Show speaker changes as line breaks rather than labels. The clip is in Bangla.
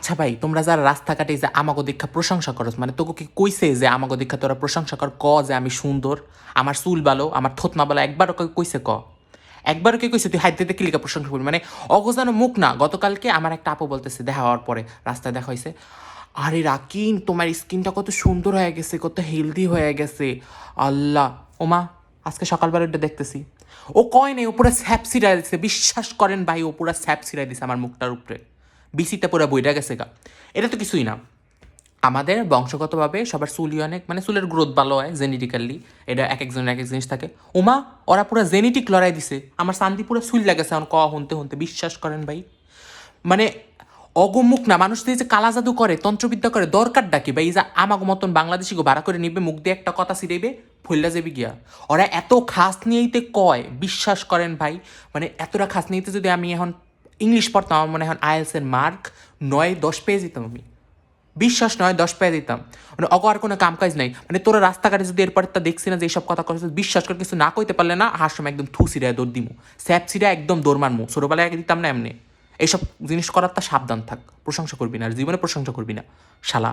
আচ্ছা ভাই, তোমরা যারা রাস্তাঘাটে যে আমাগো দীক্ষা প্রশংসা করো, মানে তোকে কি কইছে যে আমাগো দীক্ষা তোরা প্রশংসা কর, ক যে আমি সুন্দর, আমার চুল ভালো, আমার থতনা ভালো, একবারও কইছে ক? একবারও কে কইছে তুই হাইতে দিতে কিলিকা প্রশংসা করবি? মানে অগোজানো মুখ না। গতকালকে আমার একটা আপু বলতেছে, দেখা হওয়ার পরে রাস্তায় দেখা হয়েছে, আরে রাকিন তোমার স্কিনটা কত সুন্দর হয়ে গেছে, কত হেলদি হয়ে গেছে, আল্লাহ। ওমা, আজকে সকালবেলা এটা দেখতেছি ও কয় নেই, ও পুরো স্যাপ ছিড়াই দিছে। বিশ্বাস করেন ভাই, ও পুরো স্যাপ ছিড়াই দিছে আমার মুখটার উপরে, বিসিটা পুরো বইটা গেছে গা। এটা তো কিছুই না। আমাদের বংশগতভাবে সবার চুলই অনেক, মানে চুলের গ্রোথ ভালো হয় জেনেটিক্যালি। এটা এক একজনের এক এক জিনিস থাকে। ওমা, ওরা পুরো জেনেটিক লড়াই দিছে, আমার শান্তি পুরো চুল লাগেছে এখন ক হনতে হনতে। বিশ্বাস করেন ভাই, মানে অগমুখ না মানুষ যে কালা জাদু করে, তন্ত্রবিদ্যা করে, দরকার ডাকি ভাই। এই যে আমাকে মতন বাংলাদেশি গো ভাড়া করে নিবে, মুখ দিয়ে একটা কথা ছিড়াইবে, ফইল্লা যাবি গিয়া। ওরা এত খাস নিয়েইতে কয়, বিশ্বাস করেন ভাই। মানে এতটা খাস নিয়েতে যদি আমি এখন ইংলিশ পড়তাম, আমার মনে হয় আইএলসের মার্ক 9-10 পেয়ে যেতাম আমি। বিশ্বাস নয়, 10 পেয়ে দিতাম। মানে অগ আর কোনো কাম কাজ নাই। মানে তোরা রাস্তাঘাটে যদি এরপরে তা দেখছি না যে এইসব কথা করছিস, বিশ্বাস করে কিছু না কইতে পারলে না, হার সময় একদম থু সিরায় দৌড় দিমু, স্যাপ সিরায় একদম দৌড় মারমু। ছোটবেলায় আগে দিতাম না এমনি। এইসব জিনিস করার তা সাবধান থাক, প্রশংসা করবি না, আর জীবনে প্রশংসা করবি না, শালা।